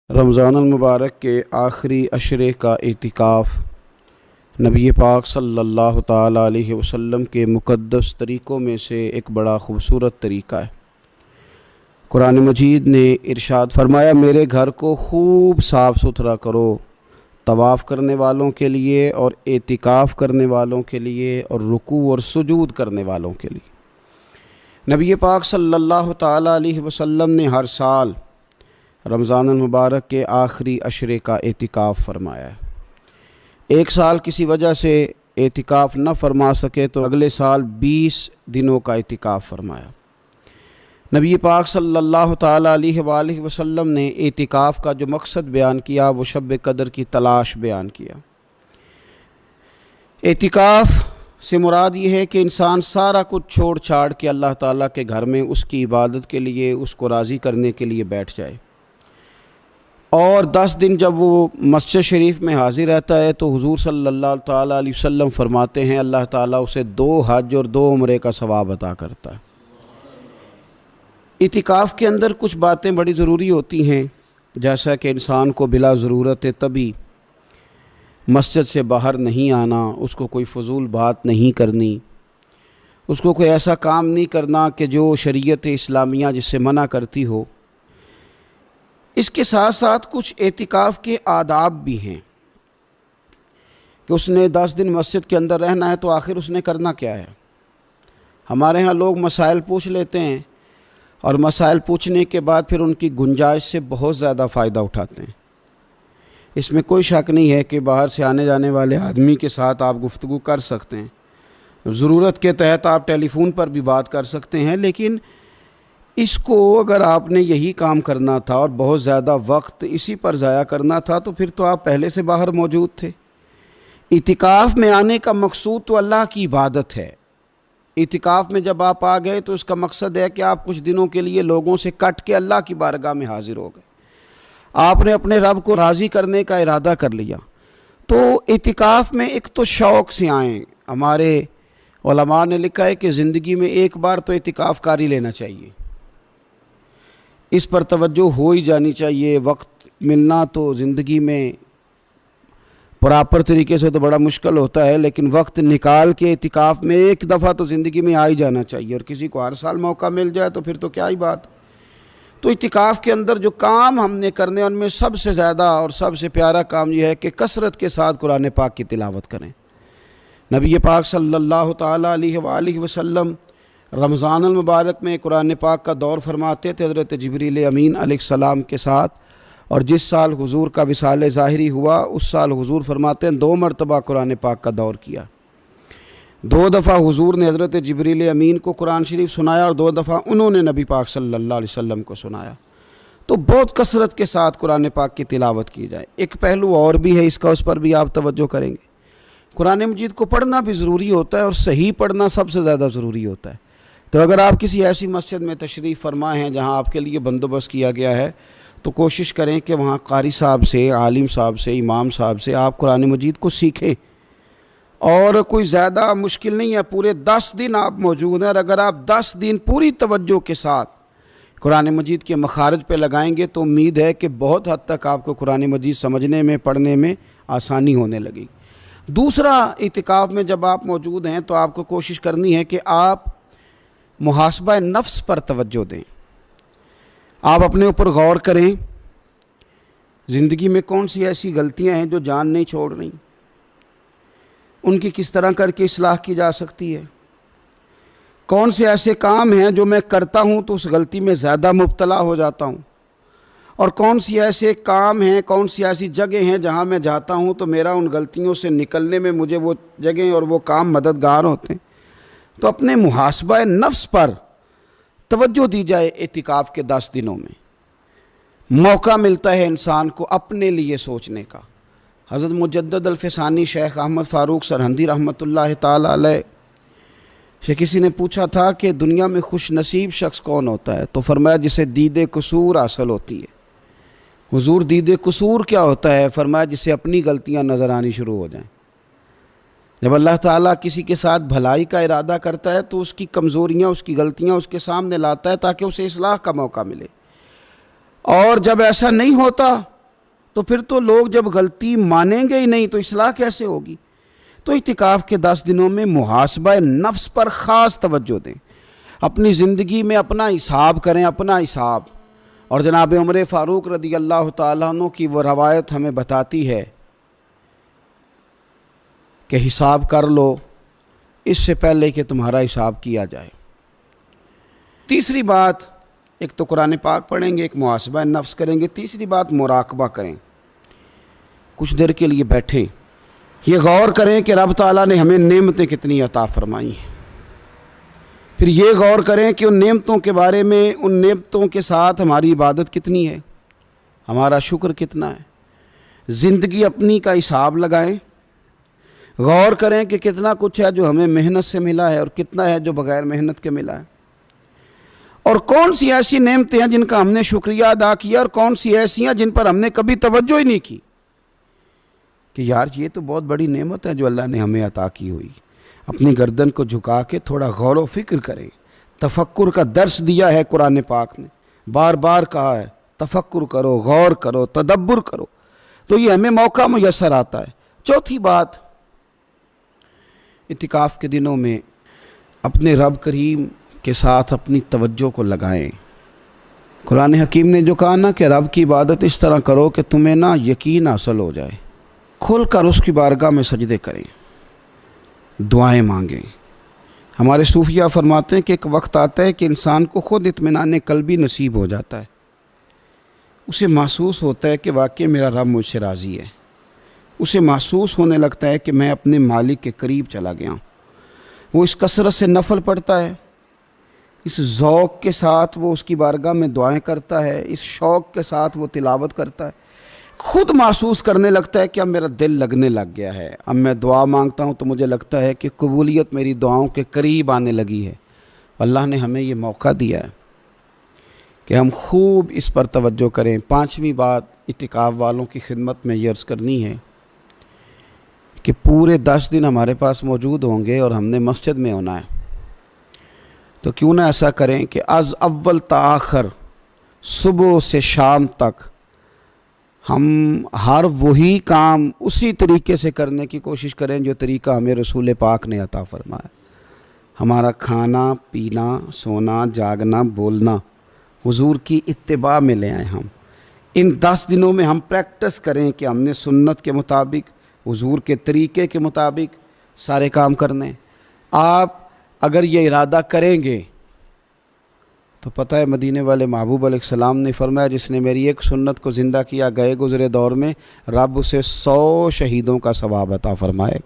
رمضان المبارک کے آخری عشرے کا اعتکاف نبی پاک صلی اللہ تعالیٰ علیہ وسلم کے مقدس طریقوں میں سے ایک بڑا خوبصورت طریقہ ہے۔ قرآن مجید نے ارشاد فرمایا، میرے گھر کو خوب صاف ستھرا کرو، طواف کرنے والوں کے لیے اور اعتکاف کرنے والوں کے لیے اور رکوع اور سجود کرنے والوں کے لیے۔ نبی پاک صلی اللہ تعالیٰ علیہ وسلم نے ہر سال رمضان المبارک کے آخری عشرے کا اعتکاف فرمایا ہے۔ ایک سال کسی وجہ سے اعتکاف نہ فرما سکے تو اگلے سال 20 دنوں کا اعتکاف فرمایا۔ نبی پاک صلی اللہ تعالیٰ علیہ وآلہ وسلم نے اعتکاف کا جو مقصد بیان کیا وہ شب قدر کی تلاش بیان کیا۔ اعتکاف سے مراد یہ ہے کہ انسان سارا کچھ چھوڑ چھاڑ کے اللہ تعالیٰ کے گھر میں اس کی عبادت کے لیے، اس کو راضی کرنے کے لیے بیٹھ جائے، اور 10 دن جب وہ مسجد شریف میں حاضر رہتا ہے تو حضور صلی اللہ تعالیٰ علیہ وسلم فرماتے ہیں اللہ تعالیٰ اسے 2 حج اور 2 عمرے کا ثواب عطا کرتا ہے۔ اعتکاف کے اندر کچھ باتیں بڑی ضروری ہوتی ہیں، جیسا کہ انسان کو بلا ضرورت طبی مسجد سے باہر نہیں آنا، اس کو کوئی فضول بات نہیں کرنی، اس کو کوئی ایسا کام نہیں کرنا کہ جو شریعت اسلامیہ جس سے منع کرتی ہو۔ اس کے ساتھ ساتھ کچھ اعتکاف کے آداب بھی ہیں کہ اس نے 10 دن مسجد کے اندر رہنا ہے تو آخر اس نے کرنا کیا ہے۔ ہمارے ہاں لوگ مسائل پوچھ لیتے ہیں اور مسائل پوچھنے کے بعد پھر ان کی گنجائش سے بہت زیادہ فائدہ اٹھاتے ہیں۔ اس میں کوئی شک نہیں ہے کہ باہر سے آنے جانے والے آدمی کے ساتھ آپ گفتگو کر سکتے ہیں، ضرورت کے تحت آپ ٹیلی فون پر بھی بات کر سکتے ہیں، لیکن اس کو اگر آپ نے یہی کام کرنا تھا اور بہت زیادہ وقت اسی پر ضائع کرنا تھا تو پھر تو آپ پہلے سے باہر موجود تھے۔ اعتکاف میں آنے کا مقصود تو اللہ کی عبادت ہے۔ اعتکاف میں جب آپ آ گئے تو اس کا مقصد ہے کہ آپ کچھ دنوں کے لیے لوگوں سے کٹ کے اللہ کی بارگاہ میں حاضر ہو گئے، آپ نے اپنے رب کو راضی کرنے کا ارادہ کر لیا۔ تو اعتکاف میں ایک تو شوق سے آئیں۔ ہمارے علماء نے لکھا ہے کہ زندگی میں ایک بار تو اعتکاف کاری لینا چاہیے، اس پر توجہ ہو ہی جانی چاہیے۔ وقت ملنا تو زندگی میں پراپر طریقے سے تو بڑا مشکل ہوتا ہے، لیکن وقت نکال کے اعتکاف میں ایک دفعہ تو زندگی میں آ ہی جانا چاہیے، اور کسی کو ہر سال موقع مل جائے تو پھر تو کیا ہی بات۔ تو اعتکاف کے اندر جو کام ہم نے کرنے ان میں سب سے زیادہ اور سب سے پیارا کام یہ ہے کہ کثرت کے ساتھ قرآن پاک کی تلاوت کریں۔ نبی پاک صلی اللہ تعالیٰ علیہ وآلہ وسلم رمضان المبارک میں قرآن پاک کا دور فرماتے تھے حضرت جبریل امین علیہ السلام کے ساتھ، اور جس سال حضور کا وصال ظاہری ہوا اس سال حضور فرماتے ہیں 2 مرتبہ قرآن پاک کا دور کیا۔ 2 دفعہ حضور نے حضرت جبریل امین کو قرآن شریف سنایا اور 2 دفعہ انہوں نے نبی پاک صلی اللہ علیہ وسلم کو سنایا۔ تو بہت کثرت کے ساتھ قرآن پاک کی تلاوت کی جائے۔ ایک پہلو اور بھی ہے اس کا، اس پر بھی آپ توجہ کریں گے۔ قرآن مجید کو پڑھنا بھی ضروری ہوتا ہے اور صحیح پڑھنا سب سے زیادہ ضروری ہوتا ہے۔ تو اگر آپ کسی ایسی مسجد میں تشریف فرما ہیں جہاں آپ کے لیے بندوبست کیا گیا ہے تو کوشش کریں کہ وہاں قاری صاحب سے، عالم صاحب سے، امام صاحب سے آپ قرآن مجید کو سیکھیں۔ اور کوئی زیادہ مشکل نہیں ہے، پورے 10 دن آپ موجود ہیں، اور اگر آپ 10 دن پوری توجہ کے ساتھ قرآن مجید کے مخارج پہ لگائیں گے تو امید ہے کہ بہت حد تک آپ کو قرآن مجید سمجھنے میں، پڑھنے میں آسانی ہونے لگی۔ دوسرا، اعتکاف میں جب آپ موجود ہیں تو آپ کو کوشش کرنی ہے کہ آپ محاسبہ نفس پر توجہ دیں۔ آپ اپنے اوپر غور کریں، زندگی میں کون سی ایسی غلطیاں ہیں جو جان نہیں چھوڑ رہی، ان کی کس طرح کر کے اصلاح کی جا سکتی ہے، کون سے ایسے کام ہیں جو میں کرتا ہوں تو اس غلطی میں زیادہ مبتلا ہو جاتا ہوں، اور کون سی ایسے کام ہیں، کون سی ایسی جگہ ہیں جہاں میں جاتا ہوں تو میرا ان غلطیوں سے نکلنے میں مجھے وہ جگہیں اور وہ کام مددگار ہوتے ہیں۔ تو اپنے محاسبہ نفس پر توجہ دی جائے۔ اعتکاف کے 10 دنوں میں موقع ملتا ہے انسان کو اپنے لیے سوچنے کا۔ حضرت مجدد الفسانی شیخ احمد فاروق سرہندی رحمۃ اللہ تعالی علیہ سے کسی نے پوچھا تھا کہ دنیا میں خوش نصیب شخص کون ہوتا ہے، تو فرمایا جسے دید قصور حاصل ہوتی ہے۔ حضور دید قصور کیا ہوتا ہے؟ فرمایا جسے اپنی غلطیاں نظر آنی شروع ہو جائیں۔ جب اللہ تعالیٰ کسی کے ساتھ بھلائی کا ارادہ کرتا ہے تو اس کی کمزوریاں، اس کی غلطیاں اس کے سامنے لاتا ہے تاکہ اسے اصلاح کا موقع ملے، اور جب ایسا نہیں ہوتا تو پھر تو لوگ جب غلطی مانیں گے ہی نہیں تو اصلاح کیسے ہوگی؟ تو اعتکاف کے 10 دنوں میں محاسبہ نفس پر خاص توجہ دیں، اپنی زندگی میں اپنا حساب کریں، اپنا حساب۔ اور جناب عمر فاروق رضی اللہ تعالیٰ عنہ کی وہ روایت ہمیں بتاتی ہے کہ حساب کر لو اس سے پہلے کہ تمہارا حساب کیا جائے۔ تیسری بات، ایک تو قرآن پاک پڑھیں گے، ایک محاسبہ نفس کریں گے، تیسری بات مراقبہ کریں۔ کچھ دیر کے لیے بیٹھیں، یہ غور کریں کہ رب تعالیٰ نے ہمیں نعمتیں کتنی عطا فرمائی ہیں، پھر یہ غور کریں کہ ان نعمتوں کے بارے میں، ان نعمتوں کے ساتھ ہماری عبادت کتنی ہے، ہمارا شکر کتنا ہے۔ زندگی اپنی کا حساب لگائیں، غور کریں کہ کتنا کچھ ہے جو ہمیں محنت سے ملا ہے اور کتنا ہے جو بغیر محنت کے ملا ہے، اور کون سی ایسی نعمتیں ہیں جن کا ہم نے شکریہ ادا کیا اور کون سی ایسی ہیں جن پر ہم نے کبھی توجہ ہی نہیں کی کہ یار یہ تو بہت بڑی نعمت ہے جو اللہ نے ہمیں عطا کی ہوئی۔ اپنی گردن کو جھکا کے تھوڑا غور و فکر کریں۔ تفکر کا درس دیا ہے قرآن پاک نے، بار بار کہا ہے تفکر کرو، غور کرو، تدبر کرو، تو یہ ہمیں موقع میسر آتا ہے۔ چوتھی بات، اعتکاف کے دنوں میں اپنے رب کریم کے ساتھ اپنی توجہ کو لگائیں۔ قرآن حکیم نے جو کہا نا کہ رب کی عبادت اس طرح کرو کہ تمہیں نا یقین حاصل ہو جائے، کھل کر اس کی بارگاہ میں سجدے کریں، دعائیں مانگیں۔ ہمارے صوفیہ فرماتے ہیں کہ ایک وقت آتا ہے کہ انسان کو خود اطمینان قلبی نصیب ہو جاتا ہے، اسے محسوس ہوتا ہے کہ واقعی میرا رب مجھ سے راضی ہے، اسے محسوس ہونے لگتا ہے کہ میں اپنے مالک کے قریب چلا گیا ہوں۔ وہ اس کثرت سے نفل پڑھتا ہے، اس ذوق کے ساتھ وہ اس کی بارگاہ میں دعائیں کرتا ہے، اس شوق کے ساتھ وہ تلاوت کرتا ہے، خود محسوس کرنے لگتا ہے کہ اب میرا دل لگنے لگ گیا ہے، اب میں دعا مانگتا ہوں تو مجھے لگتا ہے کہ قبولیت میری دعاؤں کے قریب آنے لگی ہے۔ اللہ نے ہمیں یہ موقع دیا ہے کہ ہم خوب اس پر توجہ کریں۔ پانچویں بات اعتکاف والوں کی خدمت میں یہ عرض کرنی ہے کہ پورے 10 دن ہمارے پاس موجود ہوں گے اور ہم نے مسجد میں ہونا ہے، تو کیوں نہ ایسا کریں کہ از اول تا آخر، صبح سے شام تک ہم ہر وہی کام اسی طریقے سے کرنے کی کوشش کریں جو طریقہ ہمیں رسول پاک نے عطا فرمایا۔ ہمارا کھانا پینا، سونا جاگنا، بولنا حضور کی اتباع میں لے آئیں۔ ہم ان 10 دنوں میں ہم پریکٹس کریں کہ ہم نے سنت کے مطابق، حضور کے طریقے کے مطابق سارے کام کرنے۔ آپ اگر یہ ارادہ کریں گے تو پتہ ہے مدینے والے محبوب علیہ السلام نے فرمایا جس نے میری ایک سنت کو زندہ کیا گئے گزرے دور میں، رب اسے 100 شہیدوں کا ثواب عطا فرمائے۔